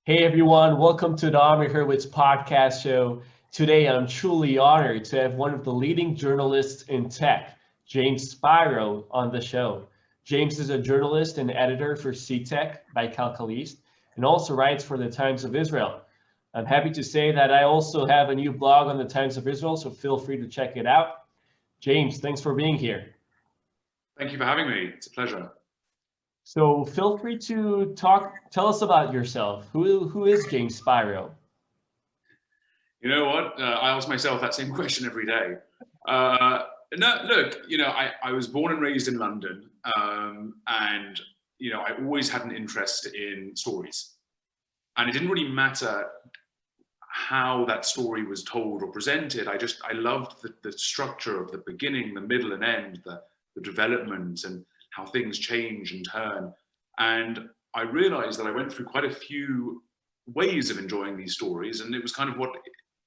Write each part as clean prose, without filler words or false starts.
Hey everyone, welcome to the Omri Hurwitz podcast show. Today I'm truly honored to have one of the leading journalists in tech, James Spiro, on the show. James is a journalist and editor for Ctech by Calcalist and also writes for the Times of Israel. I'm happy to say that I also have a new blog on the Times of Israel, so feel free to check it out. James, thanks for being here. Thank you for having me. It's a pleasure. So feel free to tell us about yourself. Who is James Spiro? You know what? I ask myself that same question every day. No, look, I was born and raised in London, and I always had an interest in stories, and it didn't really matter how that story was told or presented. I loved the structure of the beginning, the middle, and end, the development, and how things change and turn. And I realized that I went through quite a few ways of enjoying these stories, and it was kind of what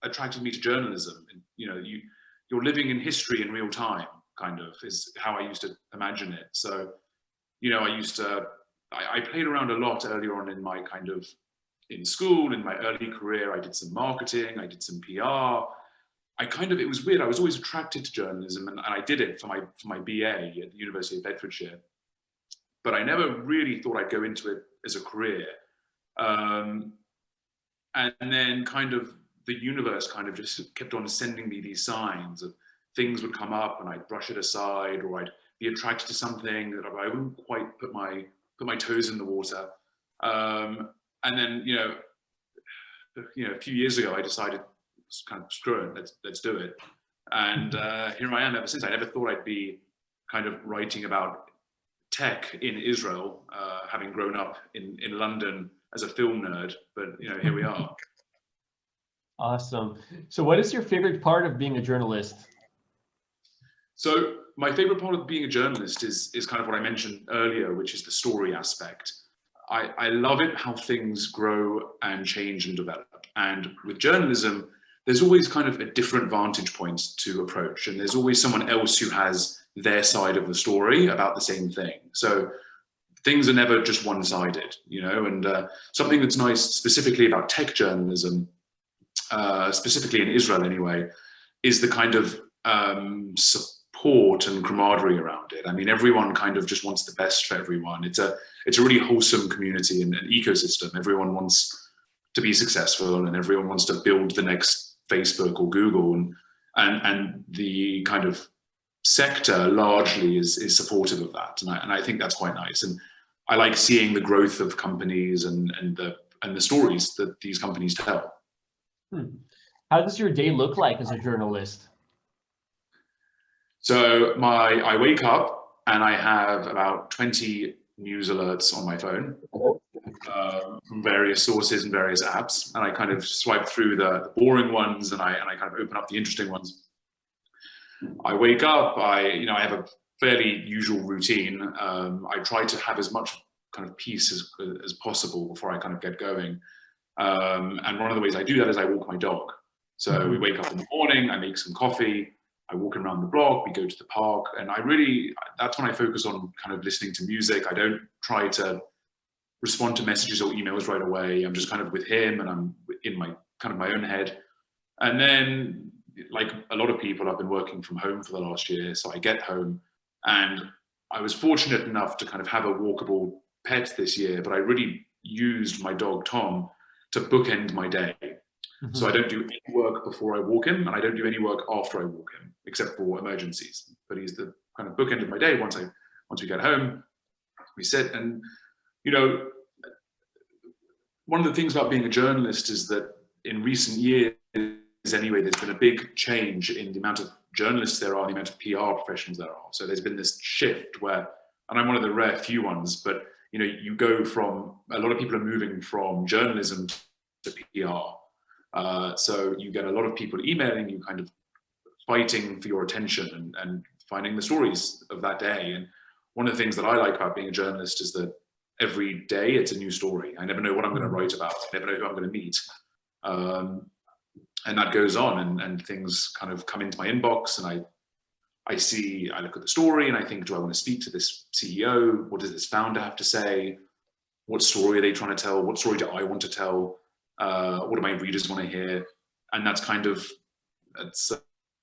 attracted me to journalism. And, you're living in history in real time, kind of, is how I used to imagine it. So, I played around a lot earlier on in school, in my early career. I did some marketing, I did some PR. It was weird. I was always attracted to journalism, and I did it for my BA at the University of Bedfordshire. But I never really thought I'd go into it as a career. And then the universe just kept on sending me these signs of things would come up and I'd brush it aside, or I'd be attracted to something that I wouldn't quite put my toes in the water. And then, a few years ago, I decided, screw it, let's do it. And here I am ever since. I never thought I'd be writing about tech in Israel, having grown up in London as a film nerd, but here we are. Awesome. So what is your favorite part of being a journalist? So my favorite part of being a journalist is kind of what I mentioned earlier, which is the story aspect. I love it how things grow and change and develop. And with journalism, there's always kind of a different vantage point to approach. And there's always someone else who has their side of the story about the same thing. So things are never just one-sided, and something that's nice specifically about tech journalism, specifically in Israel anyway, is the kind of support and camaraderie around it. I mean, everyone kind of just wants the best for everyone. It's a really wholesome community and an ecosystem. Everyone wants to be successful, and everyone wants to build the next Facebook or Google, and the kind of sector largely is supportive of that, and I think that's quite nice. And I like seeing the growth of companies and the stories that these companies tell. How does your day look like as a journalist? So I wake up and I have about 20 news alerts on my phone from various sources and various apps, and I kind of swipe through the boring ones, and I kind of open up the interesting ones. I wake up, I have a fairly usual routine. I try to have as much kind of peace as possible before I kind of get going. And one of the ways I do that is I walk my dog. So we wake up in the morning, I make some coffee, I walk around the block, we go to the park, and that's when I focus on kind of listening to music. I don't try to respond to messages or emails right away. I'm just kind of with him, and I'm in my own head. And then, like a lot of people, I've been working from home for the last year. So I get home, and I was fortunate enough to kind of have a walkable pet this year, but I really used my dog, Tom, to bookend my day. Mm-hmm. So I don't do any work before I walk him, and I don't do any work after I walk him, except for emergencies. But he's the kind of bookend of my day. Once we get home, we sit, and one of the things about being a journalist is that in recent years, anyway, there's been a big change in the amount of journalists there are, the amount of PR professionals there are. So there's been this shift where, and I'm one of the rare few ones, but you go from, a lot of people are moving from journalism to PR. So you get a lot of people emailing you, kind of fighting for your attention and finding the stories of that day. And one of the things that I like about being a journalist is that every day it's a new story. I never know what I'm going to write about. I never know who I'm going to meet. And that goes on, and things kind of come into my inbox, and I look at the story and I think, do I want to speak to this CEO? What does this founder have to say? what story are they trying to tell? What story do I want to tell? What do my readers want to hear? And that's how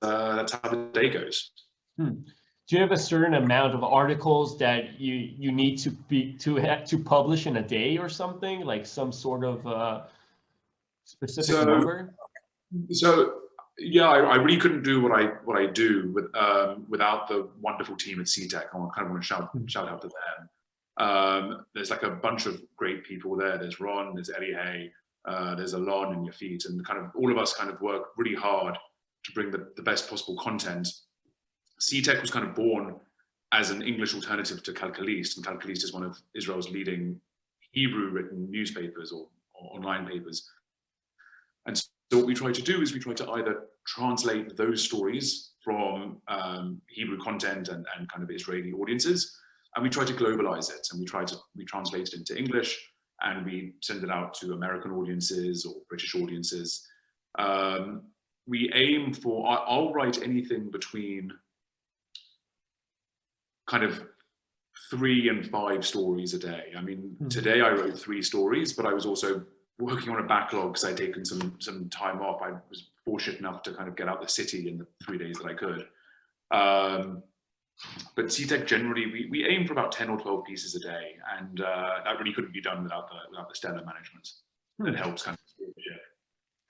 the day goes. Do you have a certain amount of articles that you need to publish in a day or something, like some sort of specific number? So yeah, I really couldn't do what I do without the wonderful team at Ctech. I kind of want to shout out to them. There's like a bunch of great people there. There's Ron, there's Ellie Hay, there's Alon and Yafit, and kind of all of us kind of work really hard to bring the best possible content. Ctech was kind of born as an English alternative to Calcalist, and Calcalist is one of Israel's leading Hebrew-written newspapers or online papers. And so what we try to do is we try to either translate those stories from Hebrew content and kind of Israeli audiences, and we try to globalize it, and we translate it into English, and we send it out to American audiences or British audiences. We aim for, I'll write anything between kind of 3 and 5 stories a day. I mean, today I wrote 3 stories, but I was also working on a backlog because I'd taken some time off. I was fortunate enough to kind of get out the city in the 3 days that I could. But Ctech generally, we aim for about 10 or 12 pieces a day, and that really couldn't be done without the stellar management. That helps kind of steer the ship.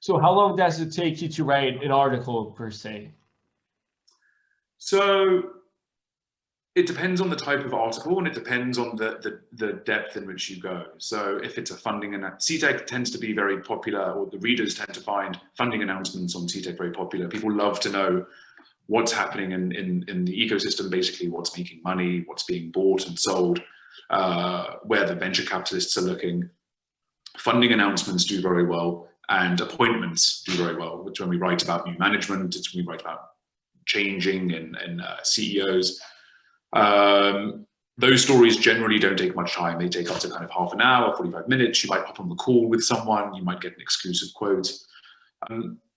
So how long does it take you to write an article per se? So it depends on the type of article, and it depends on the depth in which you go. So if it's a funding, and Ctech tends to be very popular, or the readers tend to find funding announcements on Ctech very popular. People love to know what's happening in the ecosystem, basically what's making money, what's being bought and sold, where the venture capitalists are looking. Funding announcements do very well, and appointments do very well. It's when we write about new management, it's when we write about changing in CEOs. Those stories generally don't take much time. They take up to kind of half an hour, 45 minutes. You might hop on the call with someone, you might get an exclusive quote.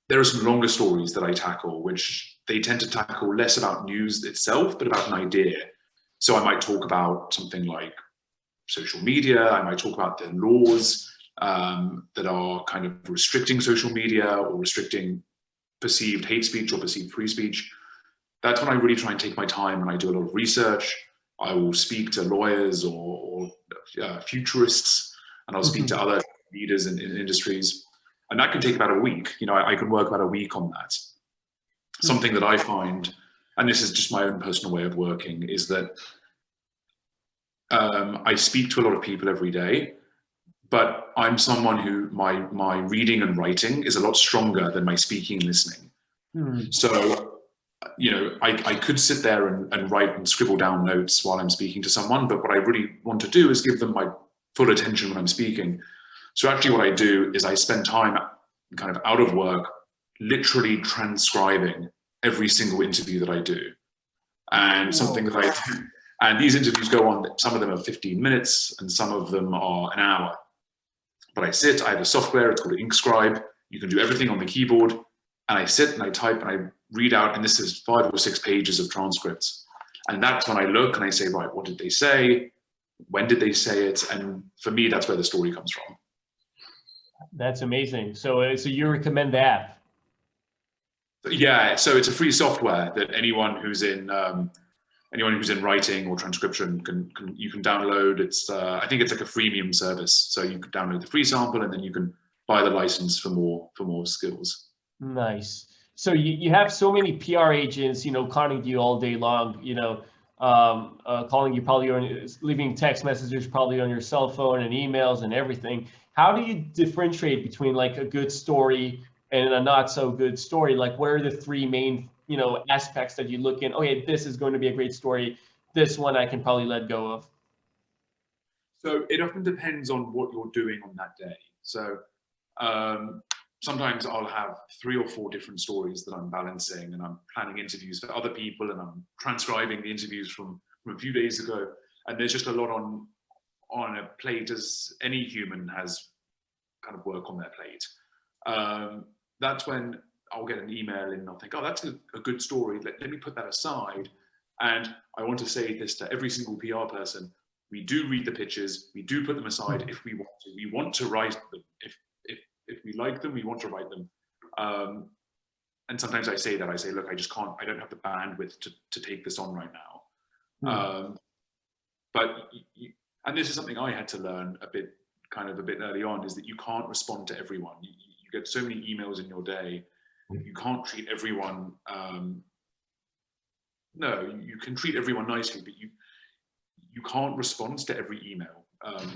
There are some longer stories that I tackle, which they tend to tackle less about news itself, but about an idea. So I might talk about something like social media. I might talk about the laws that are kind of restricting social media or restricting perceived hate speech or perceived free speech. That's when I really try and take my time, and I do a lot of research. I will speak to lawyers or futurists, and I'll speak to other leaders in industries. And that can take about a week. You know, I can work about a week on that. Something that I find, and this is just my own personal way of working, is that I speak to a lot of people every day, but I'm someone who my reading and writing is a lot stronger than my speaking and listening. So, you know, I could sit there and write and scribble down notes while I'm speaking to someone, but what I really want to do is give them my full attention when I'm speaking. So actually what I do is I spend time kind of out of work, literally transcribing every single interview that I do. And something that I do, and these interviews go on, some of them are 15 minutes and some of them are an hour. But I sit, I have a software, it's called InkScribe. You can do everything on the keyboard. And I sit and I type and I read out, and this is 5 or 6 pages of transcripts. And that's when I look and I say, right, what did they say? When did they say it? And for me, that's where the story comes from. That's amazing. So you recommend the app? Yeah, so it's a free software that anyone who's in writing or transcription you can download. It's I think it's like a freemium service, so you can download the free sample and then you can buy the license for more skills. Nice. So you have so many PR agents, you know, calling you all day long, you know, calling you probably on, leaving text messages probably on your cell phone and emails and everything. How do you differentiate between like a good story and a not so good story? Like, what are the 3 main, you know, aspects that you look in? Okay, this is going to be a great story. This one I can probably let go of. So it often depends on what you're doing on that day. So sometimes I'll have 3 or 4 different stories that I'm balancing, and I'm planning interviews for other people, and I'm transcribing the interviews from a few days ago. And there's just a lot on a plate, as any human has kind of work on their plate. That's when I'll get an email and I'll think, oh, that's a good story. Let me put that aside. And I want to say this to every single PR person: We do read the pitches. We do put them aside if we want to. We want to write them. If we like them, we want to write them. And sometimes I say, look, I just can't. I don't have the bandwidth to take this on right now. And this is something I had to learn a bit early on, is that you can't respond to everyone. You get so many emails in your day. You can't treat everyone. No, you can treat everyone nicely, but you can't respond to every email.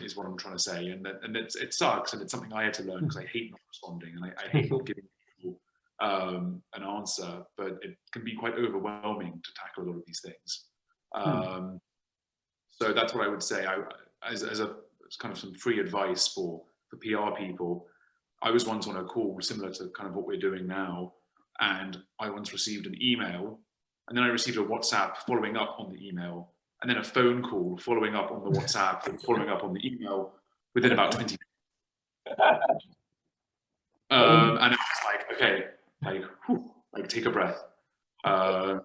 Is what I'm trying to say, and it sucks, and it's something I had to learn, because I hate not responding, and I hate not giving people an answer. But it can be quite overwhelming to tackle a lot of these things. So that's what I would say. As kind of some free advice for PR people. I was once on a call similar to kind of what we're doing now, and I once received an email, and then I received a WhatsApp following up on the email, and then a phone call following up on the WhatsApp and following up on the email within about 20 minutes. And it was like, okay, like take a breath. But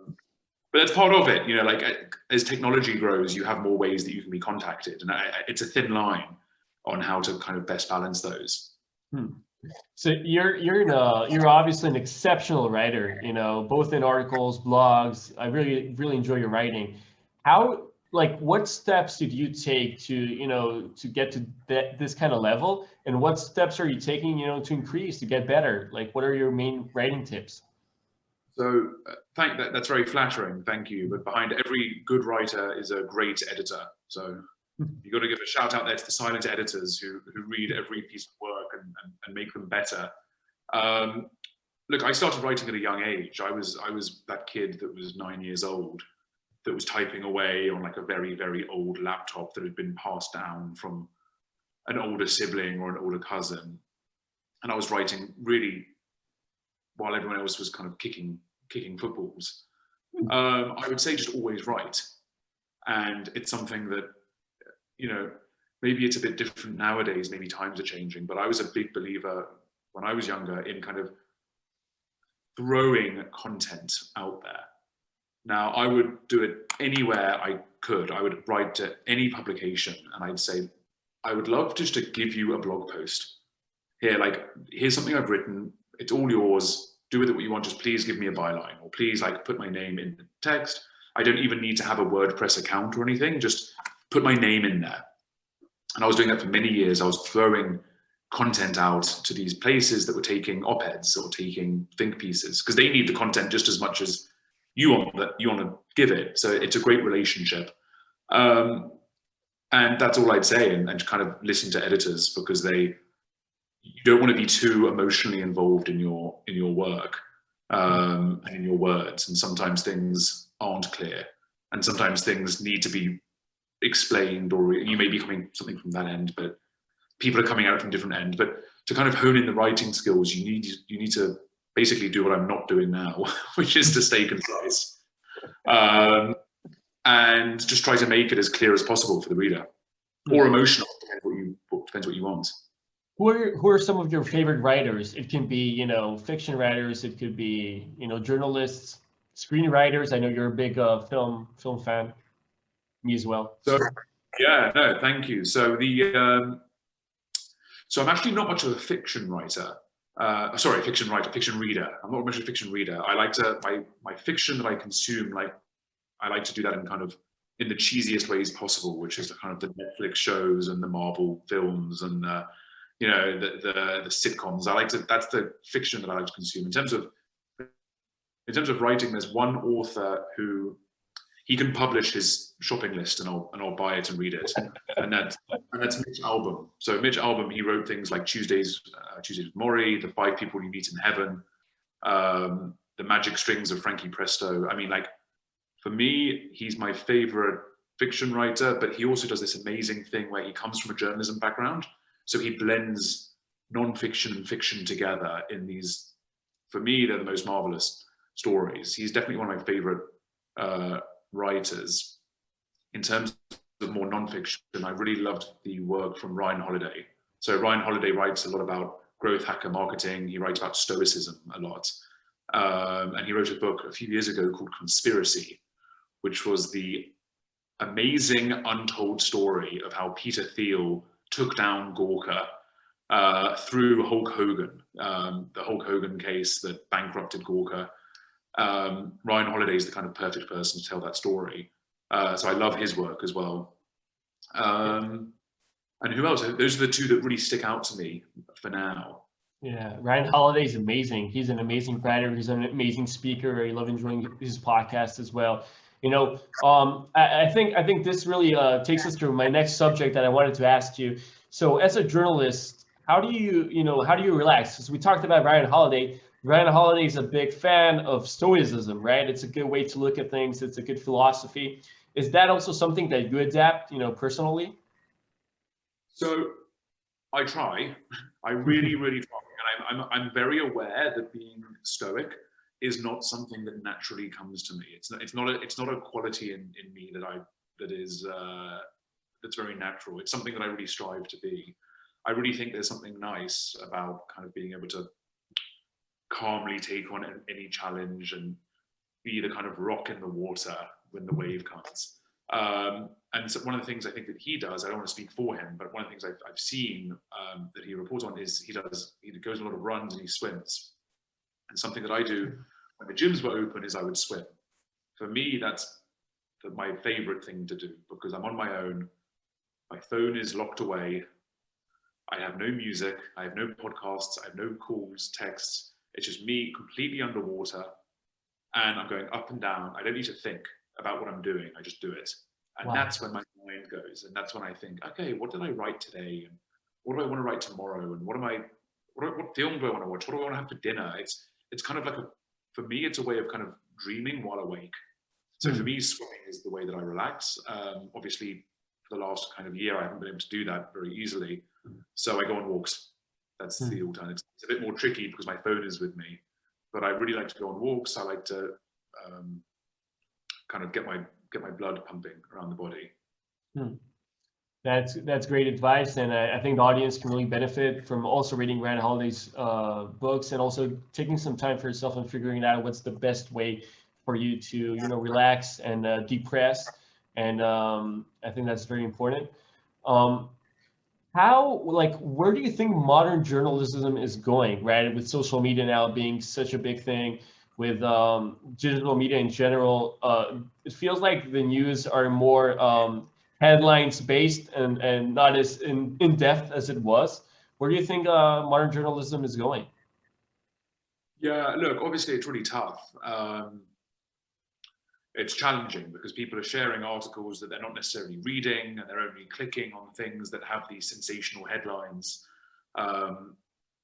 that's part of it, like as technology grows, you have more ways that you can be contacted, and it's a thin line on how to kind of best balance those. So you're obviously an exceptional writer, both in articles, blogs. I really enjoy your writing. What steps did you take to get to this kind of level, and what steps are you taking to increase, to get better? Like, what are your main writing tips? So that's very flattering, thank you. But behind every good writer is a great editor. So you've got to give a shout out there to the silent editors who read every piece of work and make them better. Look, I started writing at a young age. I was that kid that was 9 years old, that was typing away on like a very, very old laptop that had been passed down from an older sibling or an older cousin. And I was writing really while everyone else was kind of kicking footballs. I would say just always write. And it's something that, maybe it's a bit different nowadays, maybe times are changing, but I was a big believer when I was younger in kind of throwing content out there. Now, I would do it anywhere I could. I would write to any publication and I'd say, I would love just to give you a blog post. Here's something I've written. It's all yours. Do with it what you want. Just please give me a byline, or please put my name in the text. I don't even need to have a WordPress account or anything. Just put my name in there. And I was doing that for many years. I was throwing content out to these places that were taking op-eds or taking think pieces, because they need the content just as much as you want to give it. So it's a great relationship. And that's all I'd say, and kind of listen to editors, because you don't want to be too emotionally involved in your work and in your words. And sometimes things aren't clear, and sometimes things need to be explained, or you may be coming something from that end, but people are coming out from different ends. But to kind of hone in the writing skills, you need to basically do what I'm not doing now, which is to stay concise and just try to make it as clear as possible for the reader, or emotional, depends what you want. Who are some of your favorite writers? It can be, fiction writers. It could be, journalists, screenwriters. I know you're a big film fan. Me as well. So, yeah, no, thank you. So so I'm actually not much of a fiction writer. Fiction reader. I'm not much of a fiction reader. I like my fiction that I consume, I like to do that in the cheesiest ways possible, which is the kind of the Netflix shows and the Marvel films and the sitcoms. That's the fiction that I like to consume. In terms of writing, there's one author who he can publish his shopping list and I'll buy it and read it. And that's Mitch Albom. So Mitch Albom, he wrote things like Tuesdays with Maury, The 5 People You Meet in Heaven, The Magic Strings of Frankie Presto. I mean, for me, he's my favorite fiction writer, but he also does this amazing thing where he comes from a journalism background. So he blends non-fiction and fiction together in these, for me, they're the most marvelous stories. He's definitely one of my favorite writers. In terms of more non-fiction, I really loved the work from Ryan Holiday. So Ryan Holiday writes a lot about growth hacker marketing. He writes about stoicism a lot. And he wrote a book a few years ago called Conspiracy, which was the amazing untold story of how Peter Thiel took down Gawker through Hulk Hogan, the Hulk Hogan case that bankrupted Gawker. Ryan Holiday is the kind of perfect person to tell that story. So I love his work as well. And who else? Those are the two that really stick out to me for now. Yeah, Ryan Holiday is amazing. He's an amazing writer. He's an amazing speaker. I love enjoying his podcast as well. You know, I think this really takes us to my next subject that I wanted to ask you. So, as a journalist, how do you relax? Because we talked about Ryan Holiday. Ryan Holiday is a big fan of Stoicism, right? It's a good way to look at things. It's a good philosophy. Is that also something that you adapt, personally? So I try. I really, really try. And I'm very aware that being stoic is not something that naturally comes to me. It's not a quality in me that's very natural. It's something that I really strive to be. I really think there's something nice about kind of being able to calmly take on any challenge and be the kind of rock in the water when the wave comes. And so one of the things I think that he does, I don't want to speak for him, but one of the things I've seen that he reports on is he goes on a lot of runs and he swims. And something that I do when the gyms were open is I would swim. For me, that's my favorite thing to do because I'm on my own. My phone is locked away. I have no music. I have no podcasts. I have no calls, texts. It's just me completely underwater and I'm going up and down. I don't need to think about what I'm doing. I just do it. And wow. That's when my mind goes. And that's when I think, okay, what did I write today? And what do I want to write tomorrow? And what film do I want to watch? What do I want to have for dinner? It's kind of like for me, it's a way of kind of dreaming while awake. So for me, swimming is the way that I relax. Obviously, for the last kind of year, I haven't been able to do that very easily. So I go on walks. That's the alternative. It's a bit more tricky because my phone is with me, but I really like to go on walks. I like to kind of get my blood pumping around the body. That's great advice, and I think the audience can really benefit from also reading Ryan Holiday's books and also taking some time for yourself and figuring out what's the best way for you to relax and decompress. And I think that's very important. Where do you think modern journalism is going, right? With social media now being such a big thing, with digital media in general, it feels like the news are more headlines based and not as in depth as it was. Where do you think modern journalism is going? Yeah, look, obviously it's really tough. It's challenging because people are sharing articles that they're not necessarily reading and they're only clicking on things that have these sensational headlines.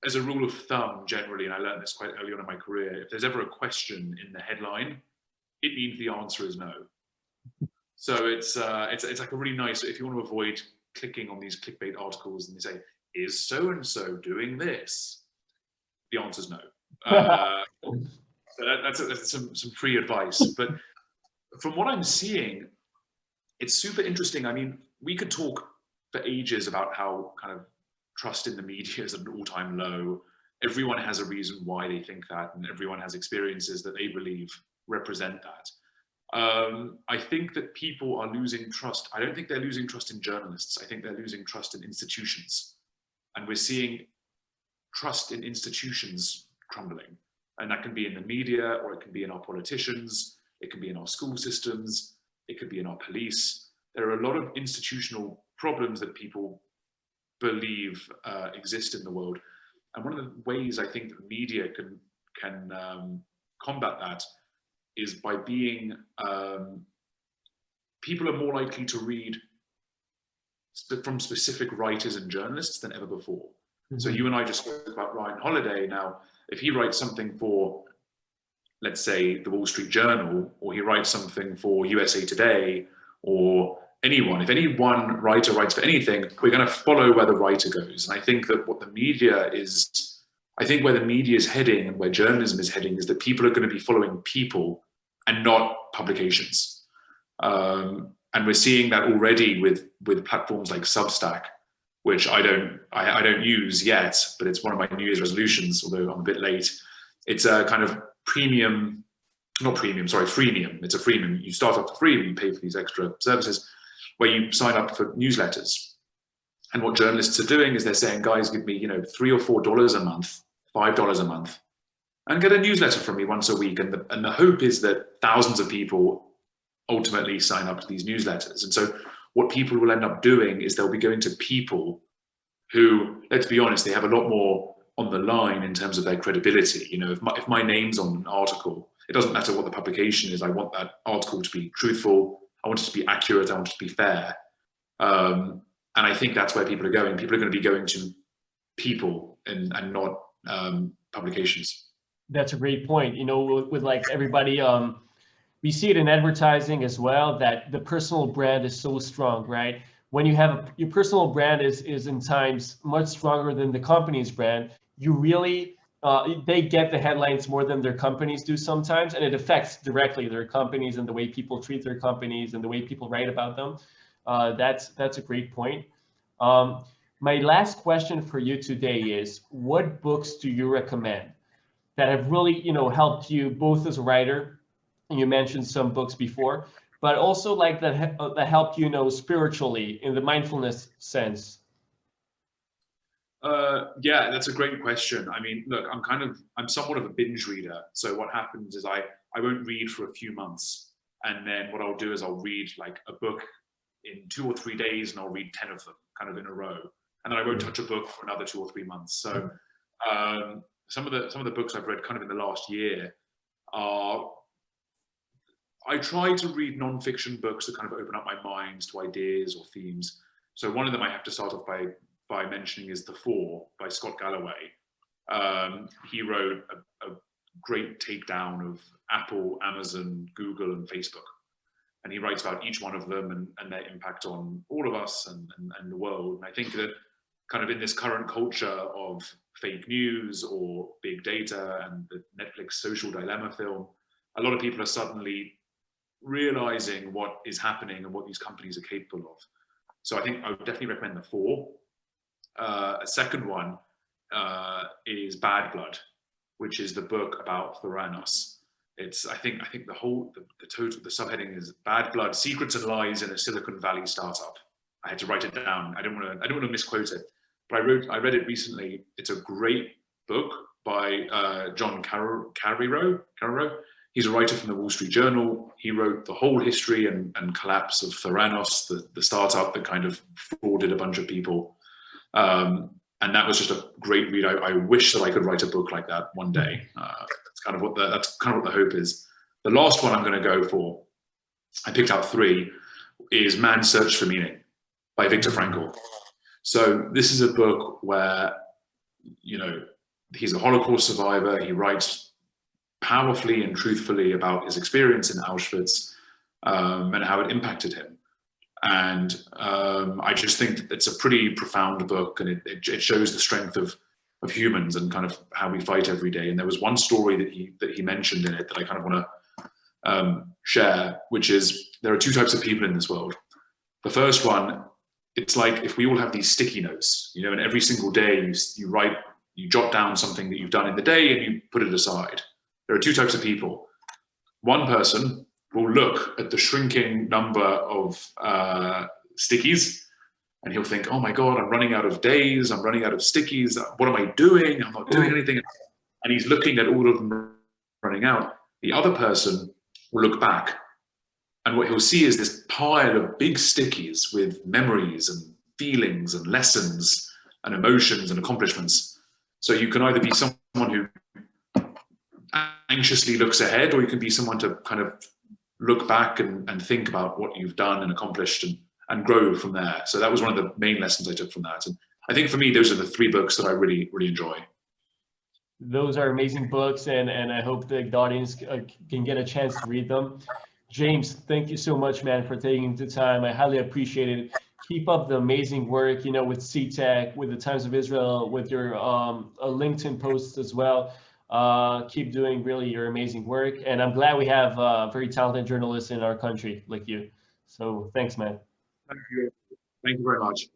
As a rule of thumb, generally, and I learned this quite early on in my career, if there's ever a question in the headline, it means the answer is no. So it's like a really nice, if you want to avoid clicking on these clickbait articles and they say, is so-and-so doing this? The answer's no. So that's some free advice. But from what I'm seeing, it's super interesting. I mean, we could talk for ages about how kind of trust in the media is at an all-time low. Everyone has a reason why they think that, and everyone has experiences that they believe represent that. I think that people are losing trust. I don't think they're losing trust in journalists. I think they're losing trust in institutions. And we're seeing trust in institutions crumbling. And that can be in the media, or it can be in our politicians, it can be in our school systems, it could be in our police. There are a lot of institutional problems that people believe exist in the world. And one of the ways I think that media can combat that is by being, people are more likely to read from specific writers and journalists than ever before. Mm-hmm. So you and I just spoke about Ryan Holiday. Now, if he writes something for, let's say, the Wall Street Journal, or he writes something for USA Today, or anyone, if any one writer writes for anything, we're going to follow where the writer goes. And I think that what the media is, I think where the media is heading and where journalism is heading is that people are going to be following people and not publications. And we're seeing that already with platforms like Substack, which I don't use yet, but it's one of my New Year's resolutions, although I'm a bit late. It's a kind of premium not premium, sorry, freemium. It's a freemium. You start off for free and you pay for these extra services where you sign up for newsletters. And what journalists are doing is they're saying, guys, give me, you know, $3 or $4 a month, $5 a month, and get a newsletter from me once a week. And the hope is that thousands of people ultimately sign up to these newsletters. And so what people will end up doing is they'll be going to people who, let's be honest, they have a lot more on the line in terms of their credibility. You know, if my name's on an article, it doesn't matter what the publication is. I want that article to be truthful. I want it to be accurate. I want it to be fair. And I think that's where people are going. People are going to be going to people and not publications. That's a great point. You know, with like everybody, we see it in advertising as well, that the personal brand is so strong, right? When you have your personal brand is in times much stronger than the company's brand, you really, they get the headlines more than their companies do sometimes, and it affects directly their companies and the way people treat their companies and the way people write about them. That's a great point. My last question for you today is, what books do you recommend that have really, you know, helped you both as a writer, and you mentioned some books before, but also like that helped you know spiritually in the mindfulness sense? Yeah, that's a great question. I mean, look, I'm somewhat of a binge reader. So what happens is I won't read for a few months, and then what I'll do is I'll read like a book in 2 or 3 days, and I'll read 10 of them kind of in a row, and then I won't touch a book for another 2 or 3 months. So some of the books I've read kind of in the last year are, I try to read non-fiction books that kind of open up my mind to ideas or themes. So one of them I have to start off by mentioning is The Four by Scott Galloway. He wrote a great takedown of Apple, Amazon, Google, and Facebook. And he writes about each one of them and their impact on all of us and the world. And I think that kind of in this current culture of fake news or big data and the Netflix Social Dilemma film, a lot of people are suddenly realizing what is happening and what these companies are capable of. So I think I would definitely recommend The Four. A second one is Bad Blood, which is the book about Theranos. It's, I think the subheading is Bad Blood: Secrets and Lies in a Silicon Valley Startup. I had to write it down. I don't want to misquote it, but I read it recently. It's a great book by John Carreiro. He's a writer from the Wall Street Journal. He wrote the whole history and collapse of Theranos, the startup that kind of frauded a bunch of people. And that was just a great read. I wish that I could write a book like that one day. That's kind of what the hope is. The last one I'm going to go for, I picked out 3, is Man's Search for Meaning by Viktor Frankl. So this is a book where, you know, he's a Holocaust survivor. He writes powerfully and truthfully about his experience in Auschwitz and how it impacted him. And I just think that it's a pretty profound book, and it shows the strength of humans and kind of how we fight every day. And there was one story that he mentioned in it that I kind of want to share, which is there are 2 types of people in this world. The first one, it's like if we all have these sticky notes, you know, and every single day you jot down something that you've done in the day and you put it aside. There are 2 types of people. One person will look at the shrinking number of stickies, and he'll think, oh my God, I'm running out of days, I'm running out of stickies, what am I doing? I'm not doing anything. And he's looking at all of them running out. The other person will look back, and what he'll see is this pile of big stickies with memories and feelings and lessons and emotions and accomplishments. So you can either be someone who anxiously looks ahead, or you can be someone to kind of look back and think about what you've done and accomplished and grow from there. So that was one of the main lessons I took from that. And I think for me, those are the 3 books that I really, really enjoy. Those are amazing books, and I hope the audience can get a chance to read them. James, thank you so much, man, for taking the time. I highly appreciate it. Keep up the amazing work, you know, with Ctech, with the Times of Israel, with your LinkedIn posts as well. Keep doing really your amazing work, and I'm glad we have very talented journalists in our country like you. So thanks, man. Thank you very much.